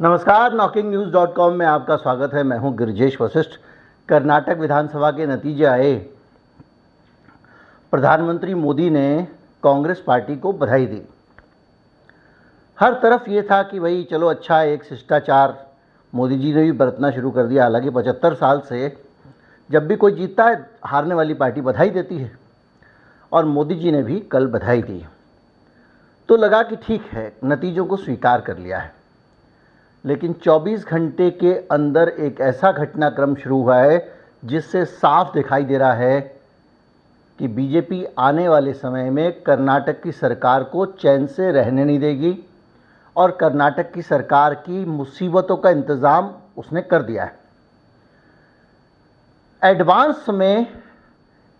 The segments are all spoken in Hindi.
नमस्कार, knocking-news.com में आपका स्वागत है। मैं हूं गिरिजेश वशिष्ठ। कर्नाटक विधानसभा के नतीजे आए। प्रधानमंत्री मोदी ने कांग्रेस पार्टी को बधाई दी। हर तरफ ये था कि भाई चलो अच्छा, एक शिष्टाचार मोदी जी ने भी बरतना शुरू कर दिया। हालांकि 75 साल से जब भी कोई जीतता है, हारने वाली पार्टी बधाई देती है, और मोदी जी ने भी कल बधाई दी। तो लगा कि ठीक है, नतीजों को स्वीकार कर लिया है। लेकिन 24 घंटे के अंदर एक ऐसा घटनाक्रम शुरू हुआ है जिससे साफ दिखाई दे रहा है कि बीजेपी आने वाले समय में कर्नाटक की सरकार को चैन से रहने नहीं देगी, और कर्नाटक की सरकार की मुसीबतों का इंतज़ाम उसने कर दिया है। एडवांस में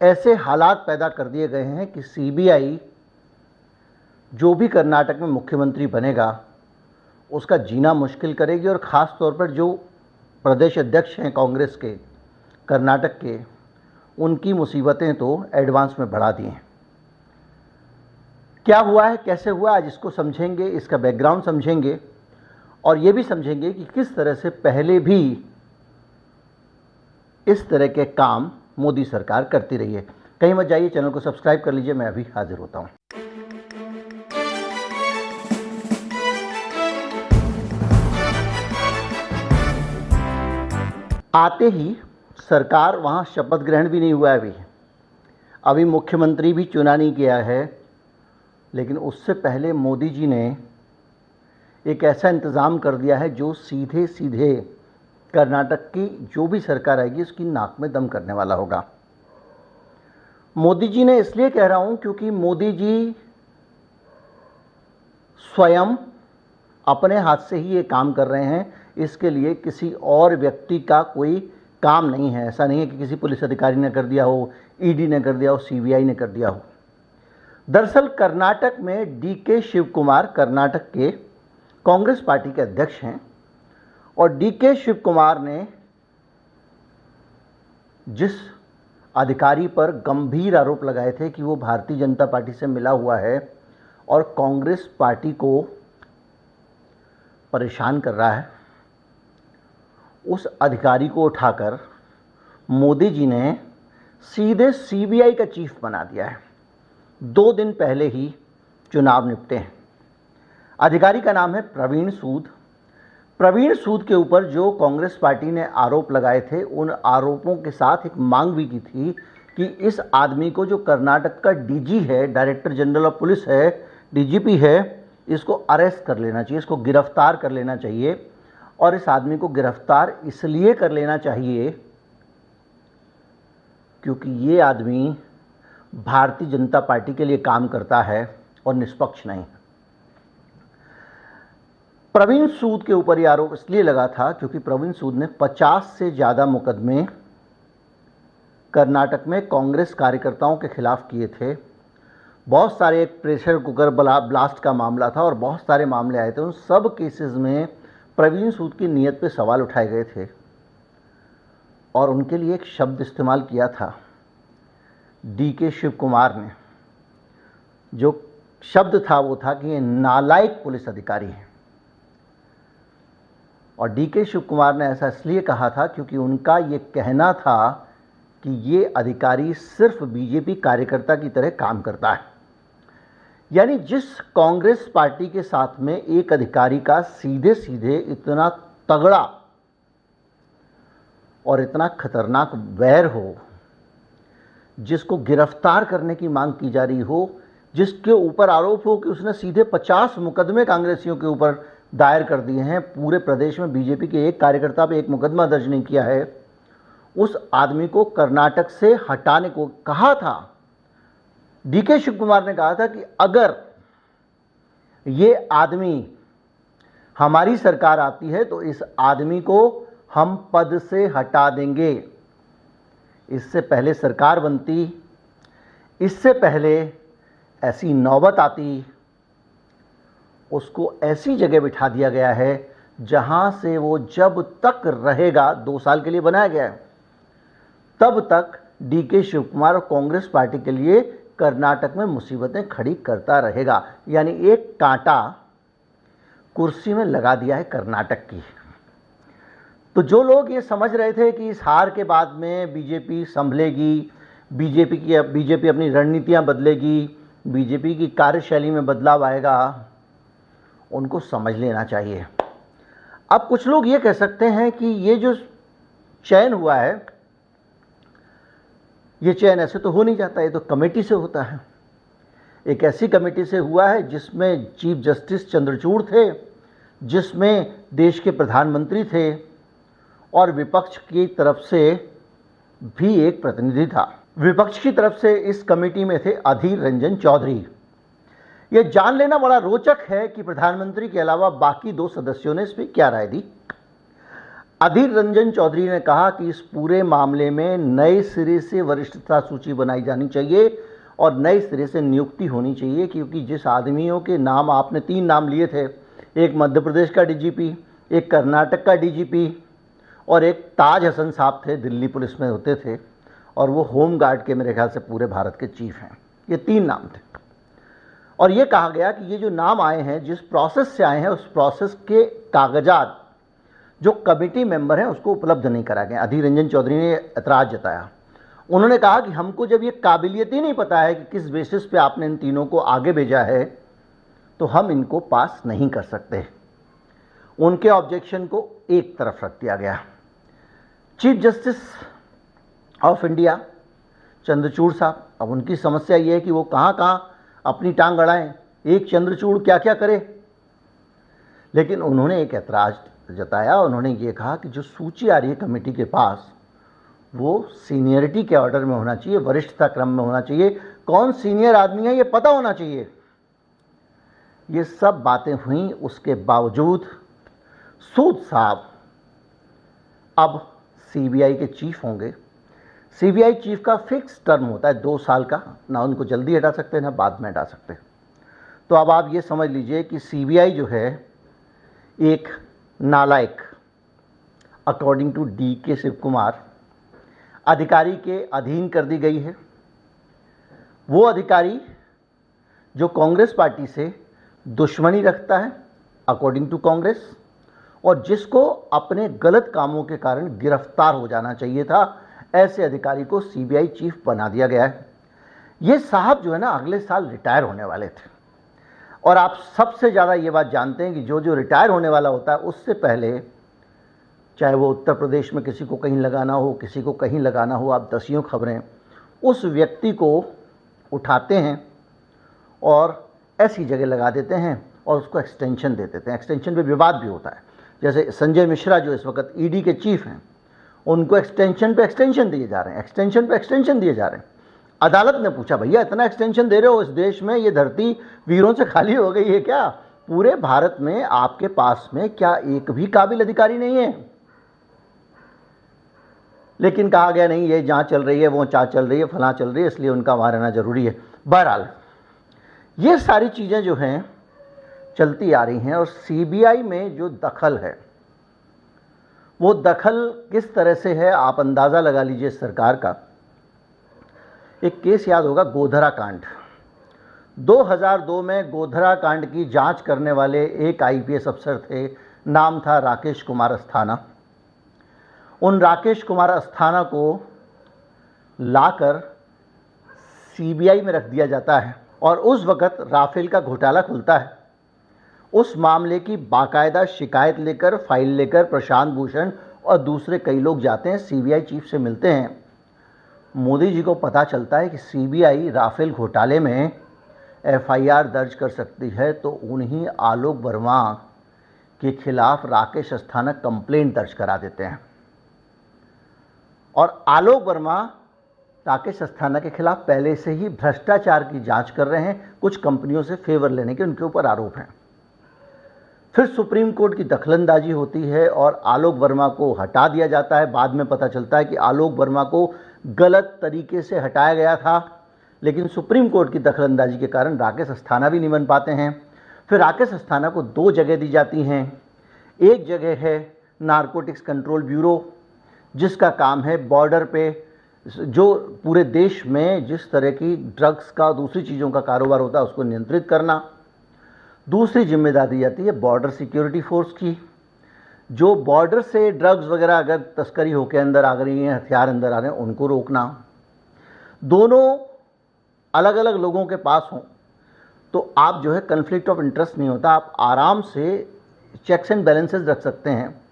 ऐसे हालात पैदा कर दिए गए हैं कि सीबीआई जो भी कर्नाटक में मुख्यमंत्री बनेगा उसका जीना मुश्किल करेगी, और ख़ास तौर पर जो प्रदेश अध्यक्ष हैं कांग्रेस के कर्नाटक के, उनकी मुसीबतें तो एडवांस में बढ़ा दी हैं। क्या हुआ है, कैसे हुआ, आज इसको समझेंगे, इसका बैकग्राउंड समझेंगे, और ये भी समझेंगे कि किस तरह से पहले भी इस तरह के काम मोदी सरकार करती रही है। कहीं मत जाइए, चैनल को सब्सक्राइब कर लीजिए। मैं अभी हाजिर होता हूँ। आते ही सरकार वहाँ शपथ ग्रहण भी नहीं हुआ है। अभी मुख्यमंत्री भी चुना नहीं किया है। लेकिन उससे पहले मोदी जी ने एक ऐसा इंतज़ाम कर दिया है जो सीधे सीधे कर्नाटक की जो भी सरकार आएगी उसकी नाक में दम करने वाला होगा। मोदी जी ने इसलिए कह रहा हूँ क्योंकि मोदी जी स्वयं अपने हाथ से ही ये काम कर रहे हैं। इसके लिए किसी और व्यक्ति का कोई काम नहीं है। ऐसा नहीं है कि किसी पुलिस अधिकारी ने कर दिया हो, ईडी ने कर दिया हो, सीबीआई ने कर दिया हो। दरअसल कर्नाटक में डीके शिव कुमार कर्नाटक के कांग्रेस पार्टी के अध्यक्ष हैं, और डीके शिव कुमार ने जिस अधिकारी पर गंभीर आरोप लगाए थे कि वो भारतीय जनता पार्टी से मिला हुआ है और कांग्रेस पार्टी को परेशान कर रहा है, उस अधिकारी को उठाकर मोदी जी ने सीधे सीबीआई का चीफ बना दिया है। 2 दिन पहले ही चुनाव निपटे हैं। अधिकारी का नाम है प्रवीण सूद। प्रवीण सूद के ऊपर जो कांग्रेस पार्टी ने आरोप लगाए थे, उन आरोपों के साथ एक मांग भी की थी कि इस आदमी को, जो कर्नाटक का डीजी है, डायरेक्टर जनरल ऑफ पुलिस है, डीजीपी है, इसको अरेस्ट कर लेना चाहिए, इसको गिरफ्तार कर लेना चाहिए। और इस आदमी को गिरफ्तार इसलिए कर लेना चाहिए क्योंकि ये आदमी भारतीय जनता पार्टी के लिए काम करता है और निष्पक्ष नहीं। प्रवीण सूद के ऊपर ये आरोप इसलिए लगा था क्योंकि प्रवीण सूद ने 50 से ज़्यादा मुकदमे कर्नाटक में कांग्रेस कार्यकर्ताओं के खिलाफ किए थे। बहुत सारे, एक प्रेशर कुकर ब्लास्ट का मामला था और बहुत सारे मामले आए थे। उन सब केसेस में प्रवीण सूद की नीयत पे सवाल उठाए गए थे, और उनके लिए एक शब्द इस्तेमाल किया था डीके शिव कुमार ने। जो शब्द था वो था कि ये नालायक पुलिस अधिकारी हैं। और डीके शिव कुमार ने ऐसा इसलिए कहा था क्योंकि उनका ये कहना था कि ये अधिकारी सिर्फ बीजेपी कार्यकर्ता की तरह काम करता है। यानी जिस कांग्रेस पार्टी के साथ में एक अधिकारी का सीधे सीधे इतना तगड़ा और इतना खतरनाक वैर हो, जिसको गिरफ्तार करने की मांग की जा रही हो, जिसके ऊपर आरोप हो कि उसने सीधे 50 मुकदमे कांग्रेसियों के ऊपर दायर कर दिए हैं, पूरे प्रदेश में बीजेपी के एक कार्यकर्ता पे एक मुकदमा दर्ज नहीं किया है, उस आदमी को कर्नाटक से हटाने को कहा था। डीके शिव कुमार ने कहा था कि अगर ये आदमी, हमारी सरकार आती है तो इस आदमी को हम पद से हटा देंगे। इससे पहले सरकार बनती, इससे पहले ऐसी नौबत आती, उसको ऐसी जगह बिठा दिया गया है जहां से वो जब तक रहेगा, 2 साल के लिए बनाया गया है, तब तक डीके शिव कुमार और कांग्रेस पार्टी के लिए कर्नाटक में मुसीबतें खड़ी करता रहेगा। यानी एक कांटा कुर्सी में लगा दिया है कर्नाटक की। तो जो लोग ये समझ रहे थे कि इस हार के बाद में बीजेपी संभलेगी, बीजेपी अपनी रणनीतियां बदलेगी, बीजेपी की कार्यशैली में बदलाव आएगा, उनको समझ लेना चाहिए। अब कुछ लोग ये कह सकते हैं कि ये जो चयन हुआ है, ये चयन ऐसे तो हो नहीं जाता, ये तो कमेटी से होता है। एक ऐसी कमेटी से हुआ है जिसमें चीफ जस्टिस चंद्रचूड़ थे, जिसमें देश के प्रधानमंत्री थे और विपक्ष की तरफ से भी एक प्रतिनिधि था। विपक्ष की तरफ से इस कमेटी में थे अधीर रंजन चौधरी। यह जान लेना बड़ा रोचक है कि प्रधानमंत्री के अलावा बाकी 2 सदस्यों ने इस पर क्या राय दी। अधीर रंजन चौधरी ने कहा कि इस पूरे मामले में नए सिरे से वरिष्ठता सूची बनाई जानी चाहिए और नए सिरे से नियुक्ति होनी चाहिए, क्योंकि जिस आदमियों के नाम आपने 3 नाम लिए थे, एक मध्य प्रदेश का डीजीपी, एक कर्नाटक का डीजीपी और एक ताज हसन साहब थे, दिल्ली पुलिस में होते थे और वो होम गार्ड के मेरे ख्याल से पूरे भारत के चीफ हैं। ये 3 नाम थे और ये कहा गया कि ये जो नाम आए हैं, जिस प्रोसेस से आए हैं, उस प्रोसेस के कागजात जो कमेटी मेंबर हैं उसको उपलब्ध नहीं करा गए। अधीर रंजन चौधरी ने एतराज़ जताया। उन्होंने कहा कि हमको जब ये काबिलियत ही नहीं पता है कि किस बेसिस पे आपने इन तीनों को आगे भेजा है, तो हम इनको पास नहीं कर सकते। उनके ऑब्जेक्शन को एक तरफ रख दिया गया। Chief justice of India Chandrachud साहब, अब उनकी समस्या ये है कि वो कहाँ अपनी टांग अड़ाएं, एक चंद्रचूड़ क्या क्या करे। लेकिन उन्होंने एक ऐतराज़ जताया। उन्होंने ये कहा कि जो सूची आ रही है कमेटी के पास, वो सीनियरिटी के ऑर्डर में होना चाहिए, वरिष्ठता क्रम में होना चाहिए, कौन सीनियर आदमी है ये पता होना चाहिए। ये सब बातें हुई, उसके बावजूद सूद साहब अब सीबीआई के चीफ होंगे। सीबीआई चीफ का फिक्स टर्म होता है 2 साल का, ना उनको जल्दी हटा सकते ना बाद में हटा सकते। तो अब आप ये समझ लीजिए कि सीबीआई जो है एक नालायक, according to DK Shivakumar, अधिकारी के अधीन कर दी गई है। वो अधिकारी जो कांग्रेस पार्टी से दुश्मनी रखता है अकॉर्डिंग टू कांग्रेस, और जिसको अपने गलत कामों के कारण गिरफ्तार हो जाना चाहिए था, ऐसे अधिकारी को सीबीआई चीफ बना दिया गया है। ये साहब जो है ना, अगले साल रिटायर होने वाले थे और आप सबसे ज़्यादा ये बात जानते हैं कि जो रिटायर होने वाला होता है, उससे पहले चाहे वो उत्तर प्रदेश में किसी को कहीं लगाना हो, किसी को कहीं लगाना हो, आप दसियों खबरें उस व्यक्ति को उठाते हैं और ऐसी जगह लगा देते हैं और उसको एक्सटेंशन दे देते हैं। एक्सटेंशन पे विवाद भी होता है। जैसे संजय मिश्रा जो इस वक्त ईडी के चीफ हैं, उनको एक्सटेंशन पे एक्सटेंशन दिए जा रहे हैं, एक्सटेंशन पे एक्सटेंशन दिए जा रहे हैं। अदालत ने पूछा, भैया इतना एक्सटेंशन दे रहे हो, इस देश में ये धरती वीरों से खाली हो गई है क्या? पूरे भारत में आपके पास में क्या एक भी काबिल अधिकारी नहीं है? लेकिन कहा गया नहीं, ये जांच चल रही है, वो जांच चल रही है, फलां चल रही है, इसलिए उनका वहाँ रहना जरूरी है। बहरहाल ये सारी चीज़ें जो हैं चलती आ रही हैं और सीबीआई में जो दखल है, वो दखल किस तरह से है आप अंदाज़ा लगा लीजिए सरकार का। एक केस याद होगा, गोधरा कांड। 2002 में गोधरा कांड की जांच करने वाले एक आईपीएस अफसर थे, नाम था राकेश कुमार अस्थाना। उन राकेश कुमार अस्थाना को लाकर सीबीआई में रख दिया जाता है और उस वक़्त राफेल का घोटाला खुलता है। उस मामले की बाकायदा शिकायत लेकर, फाइल लेकर प्रशांत भूषण और दूसरे कई लोग जाते हैं, सीबीआई चीफ से मिलते हैं। मोदी जी को पता चलता है कि सीबीआई राफेल घोटाले में एफआईआर दर्ज कर सकती है, तो उन्हीं आलोक वर्मा के खिलाफ राकेश अस्थाना कंप्लेंट दर्ज करा देते हैं और आलोक वर्मा राकेश अस्थाना के खिलाफ पहले से ही भ्रष्टाचार की जांच कर रहे हैं, कुछ कंपनियों से फेवर लेने के उनके ऊपर आरोप हैं। फिर सुप्रीम कोर्ट की दखलंदाजी होती है और आलोक वर्मा को हटा दिया जाता है। बाद में पता चलता है कि आलोक वर्मा को गलत तरीके से हटाया गया था, लेकिन सुप्रीम कोर्ट की दखलंदाजी के कारण राकेश अस्थाना भी नहीं बन पाते हैं। फिर राकेश अस्थाना को 2 जगह दी जाती हैं। एक जगह है नारकोटिक्स कंट्रोल ब्यूरो, जिसका काम है बॉर्डर पे जो पूरे देश में जिस तरह की ड्रग्स का, दूसरी चीज़ों का कारोबार होता है, उसको नियंत्रित करना। दूसरी जिम्मेदारी आती है बॉर्डर सिक्योरिटी फोर्स की, जो बॉर्डर से ड्रग्स वगैरह अगर तस्करी होकर अंदर आ रही हैं, हथियार अंदर आ रहे हैं, उनको रोकना। दोनों अलग अलग लोगों के पास हों तो आप जो है कन्फ्लिक्ट ऑफ इंटरेस्ट नहीं होता, आप आराम से चेक्स एंड बैलेंसेस रख सकते हैं।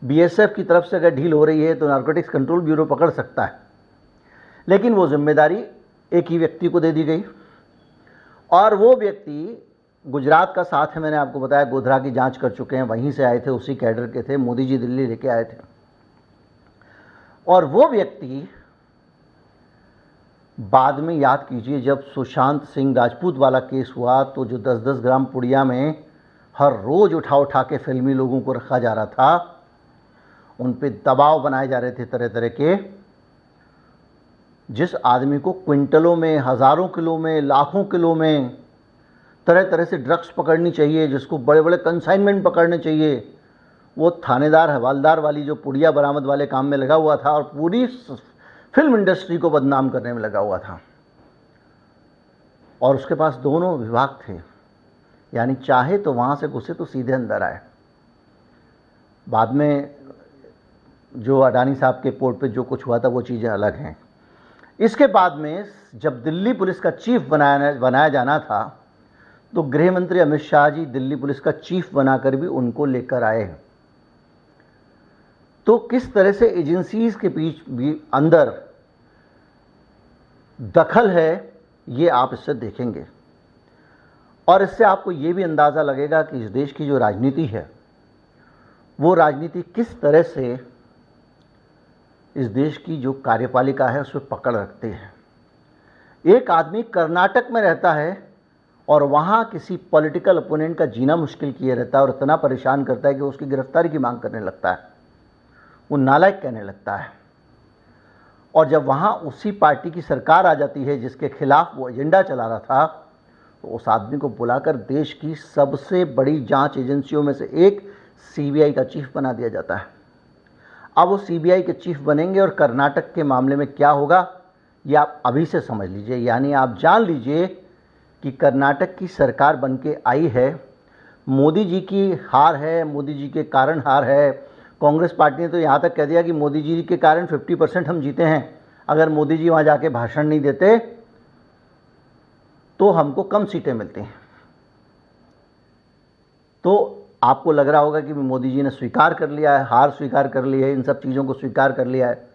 बीएसएफ की तरफ से अगर ढील हो रही है तो नारकोटिक्स कंट्रोल ब्यूरो पकड़ सकता है, लेकिन वो जिम्मेदारी एक ही व्यक्ति को दे दी गई और वो व्यक्ति गुजरात का साथ है, मैंने आपको बताया गोधरा की जांच कर चुके हैं, वहीं से आए थे, उसी कैडर के थे, मोदी जी दिल्ली लेके आए थे। और वो व्यक्ति बाद में याद कीजिए जब सुशांत सिंह राजपूत वाला केस हुआ तो जो 10-10 ग्राम पुड़िया में हर रोज उठा उठा के फिल्मी लोगों को रखा जा रहा था, उन पे दबाव बनाए जा रहे थे तरह तरह के। जिस आदमी को क्विंटलों में, हज़ारों किलो में, लाखों किलो में तरह तरह से ड्रग्स पकड़नी चाहिए, जिसको बड़े बड़े कंसाइनमेंट पकड़ने चाहिए, वो थानेदार हवालदार वाली जो पुड़िया बरामद वाले काम में लगा हुआ था और पूरी फिल्म इंडस्ट्री को बदनाम करने में लगा हुआ था। और उसके पास दोनों विभाग थे, यानी चाहे तो वहाँ से घुसे तो सीधे अंदर आए। बाद में जो अडानी साहब के पोर्ट पे जो कुछ हुआ था वो चीज़ें अलग हैं। इसके बाद में जब दिल्ली पुलिस का चीफ बनाया जाना था तो गृह मंत्री अमित शाह जी दिल्ली पुलिस का चीफ बनाकर भी उनको लेकर आए। तो किस तरह से एजेंसीज के बीच भी अंदर दखल है ये आप इससे देखेंगे और इससे आपको ये भी अंदाज़ा लगेगा कि इस देश की जो राजनीति है वो राजनीति किस तरह से इस देश की जो कार्यपालिका है उस पर पकड़ रखते हैं। एक आदमी कर्नाटक में रहता है और वहाँ किसी पॉलिटिकल अपोनेंट का जीना मुश्किल किए रहता है और इतना परेशान करता है कि उसकी गिरफ्तारी की मांग करने लगता है, वो नालायक कहने लगता है। और जब वहाँ उसी पार्टी की सरकार आ जाती है जिसके खिलाफ वो एजेंडा चला रहा था तो उस आदमी को बुलाकर देश की सबसे बड़ी जांच एजेंसियों में से एक सीबीआई का चीफ बना दिया जाता है। अब वो सीबीआई के चीफ बनेंगे और कर्नाटक के मामले में क्या होगा ये आप अभी से समझ लीजिए, यानी आप जान लीजिए कि कर्नाटक की सरकार बन के आई है, मोदी जी की हार है, मोदी जी के कारण हार है। कांग्रेस पार्टी ने तो यहाँ तक कह दिया कि मोदी जी के कारण 50% हम जीते हैं, अगर मोदी जी वहाँ जाके भाषण नहीं देते तो हमको कम सीटें मिलती हैं। तो आपको लग रहा होगा कि मोदी जी ने स्वीकार कर लिया है, हार स्वीकार कर ली है, इन सब चीज़ों को स्वीकार कर लिया है,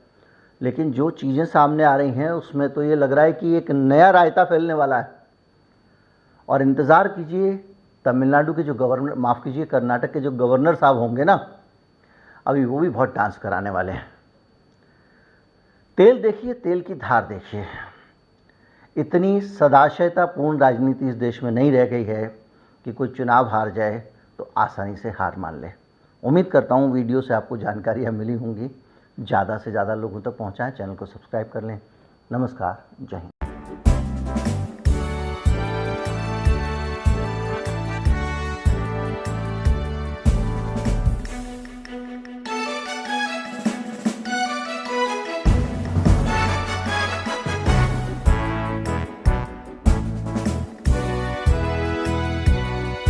लेकिन जो चीज़ें सामने आ रही हैं उसमें तो ये लग रहा है कि एक नया रायता फैलने वाला है। और इंतज़ार कीजिए, तमिलनाडु के जो गवर्नर, माफ़ कीजिए कर्नाटक के जो गवर्नर साहब होंगे ना, अभी वो भी बहुत डांस कराने वाले हैं। तेल देखिए, तेल की धार देखिए, इतनी सदाशयतापूर्ण राजनीति इस देश में नहीं रह गई है कि कोई चुनाव हार जाए तो आसानी से हार मान ले। उम्मीद करता हूँ वीडियो से आपको जानकारियाँ मिली होंगी, ज़्यादा से ज़्यादा लोगों तक पहुँचाएँ, चैनल को सब्सक्राइब कर लें। नमस्कार, जय हिंद।